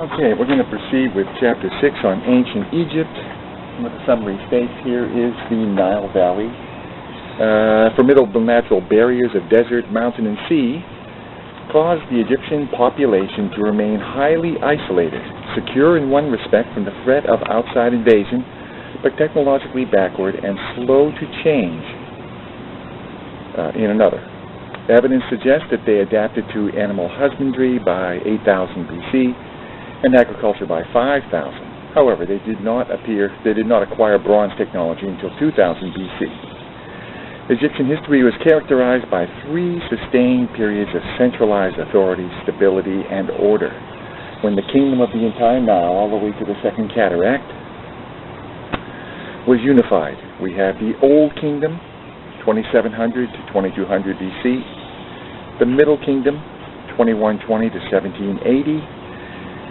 Okay, we're going to proceed with Chapter 6 on Ancient Egypt. What the summary states here is the Nile Valley. Formidable natural barriers of desert, mountain, and sea caused the Egyptian population to remain highly isolated, secure in one respect from the threat of outside invasion, but technologically backward and slow to change in another. Evidence suggests that they adapted to animal husbandry by 8000 BC, and agriculture by 5000. However, they did not acquire bronze technology until 2000 BC. Egyptian history was characterized by three sustained periods of centralized authority, stability, and order. When the kingdom of the entire Nile, all the way to the Second Cataract, was unified. We have the Old Kingdom, 2700 to 2200 BC, the Middle Kingdom, 2120 to 1780,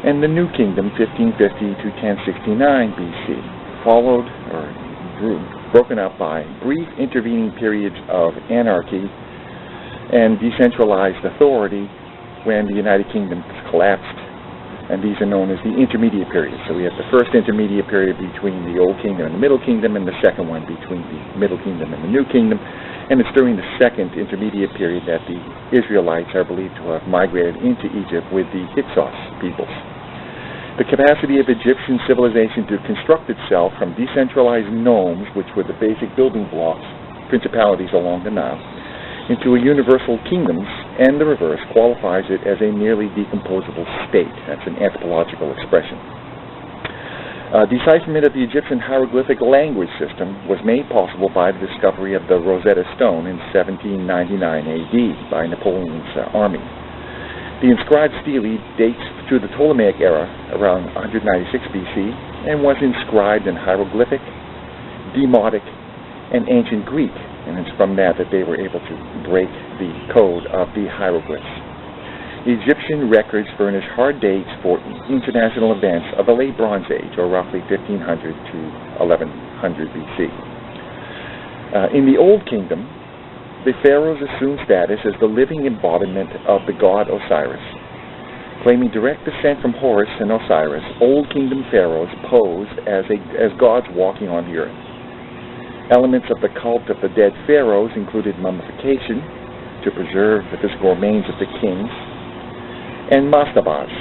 and the New Kingdom, 1550 to 1069 BC, followed or broken up by brief intervening periods of anarchy and decentralized authority when the United Kingdom collapsed, and these are known as the intermediate periods. So we have the first intermediate period between the Old Kingdom and the Middle Kingdom, and the second one between the Middle Kingdom and the New Kingdom, and it's during the second intermediate period that the Israelites are believed to have migrated into Egypt with the Hyksos peoples. The capacity of Egyptian civilization to construct itself from decentralized nomes, which were the basic building blocks, principalities along the Nile, into a universal kingdoms, and the reverse, qualifies it as a nearly decomposable state. That's an anthropological expression. Decipherment of the Egyptian hieroglyphic language system was made possible by the discovery of the Rosetta Stone in 1799 AD by Napoleon's army. The inscribed stele dates to the Ptolemaic era, around 196 BC, and was inscribed in hieroglyphic, Demotic, and ancient Greek, and it's from that they were able to break the code of the hieroglyphs. Egyptian records furnish hard dates for international events of the Late Bronze Age, or roughly 1500 to 1100 BC. In the Old Kingdom, the pharaohs assumed status as the living embodiment of the god Osiris. Claiming direct descent from Horus and Osiris, Old Kingdom pharaohs posed as gods walking on the earth. Elements of the cult of the dead pharaohs included mummification to preserve the physical remains of the kings, and mastabas,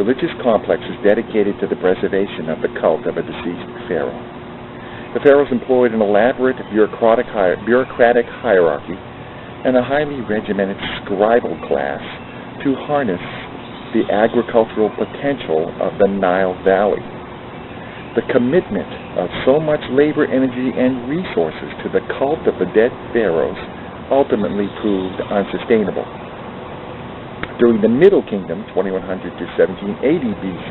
religious complexes dedicated to the preservation of the cult of a deceased pharaoh. The pharaohs employed an elaborate bureaucratic hierarchy and a highly regimented scribal class to harness the agricultural potential of the Nile Valley. The commitment of so much labor, energy, and resources to the cult of the dead pharaohs ultimately proved unsustainable. During the Middle Kingdom, 2100 to 1780 BC,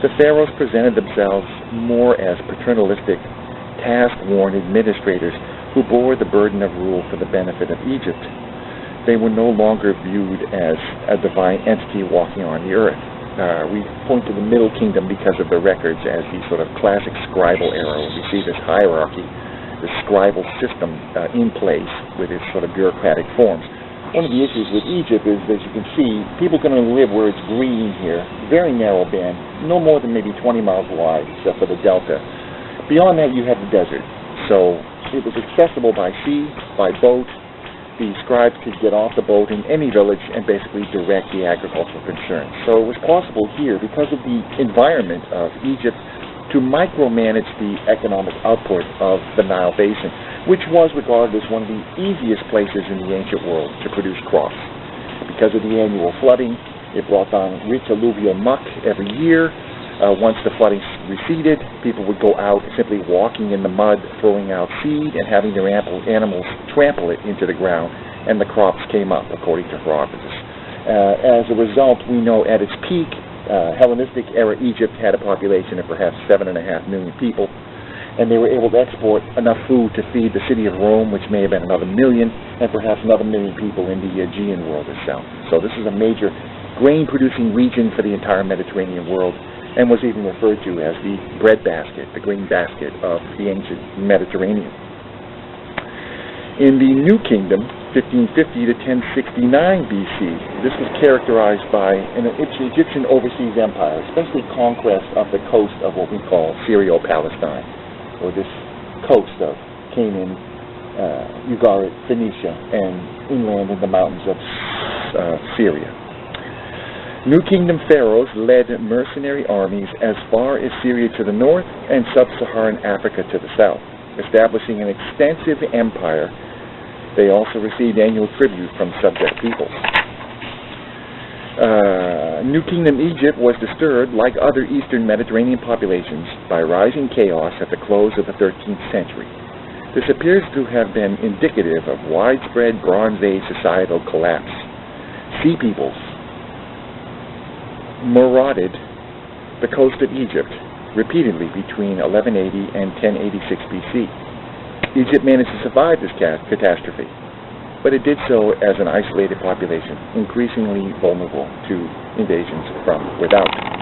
the pharaohs presented themselves more as paternalistic, task-worn administrators who bore the burden of rule for the benefit of Egypt. They were no longer viewed as a divine entity walking on the earth. We point to the Middle Kingdom because of the records as the sort of classic scribal era, where we see this hierarchy, this scribal system in place with its sort of bureaucratic forms. One of the issues with Egypt is, as you can see, people can only live where it's green here, very narrow band, no more than maybe 20 miles wide, except for the delta. Beyond that, you have the desert. So it was accessible by sea, by boat. The scribes could get off the boat in any village and basically direct the agricultural concerns. So it was possible here, because of the environment of Egypt, to micromanage the economic output of the Nile Basin, which was regarded as one of the easiest places in the ancient world to produce crops. Because of the annual flooding, it brought down rich alluvial muck every year. Once the flooding receded, people would go out simply walking in the mud, throwing out seed, and having their animals trample it into the ground, and the crops came up, according to Herodotus. As a result, we know at its peak, Hellenistic era Egypt had a population of perhaps 7.5 million people, and they were able to export enough food to feed the city of Rome, which may have been another million, and perhaps another million people in the Aegean world itself. So this is a major grain-producing region for the entire Mediterranean world, and was even referred to as the bread basket, the grain basket of the ancient Mediterranean. In the New Kingdom, 1550 to 1069 BC. This was characterized by an Egyptian overseas empire, especially conquest of the coast of what we call Syrio-Palestine, or this coast of Canaan, Ugarit, Phoenicia, and inland in the mountains of Syria. New Kingdom pharaohs led mercenary armies as far as Syria to the north and sub-Saharan Africa to the south, establishing an extensive empire. They also received annual tribute from subject peoples. New Kingdom Egypt was disturbed, like other eastern Mediterranean populations, by rising chaos at the close of the 13th century. This appears to have been indicative of widespread Bronze Age societal collapse. Sea peoples marauded the coast of Egypt repeatedly between 1180 and 1086 BC. Egypt managed to survive this catastrophe, but it did so as an isolated population, increasingly vulnerable to invasions from without.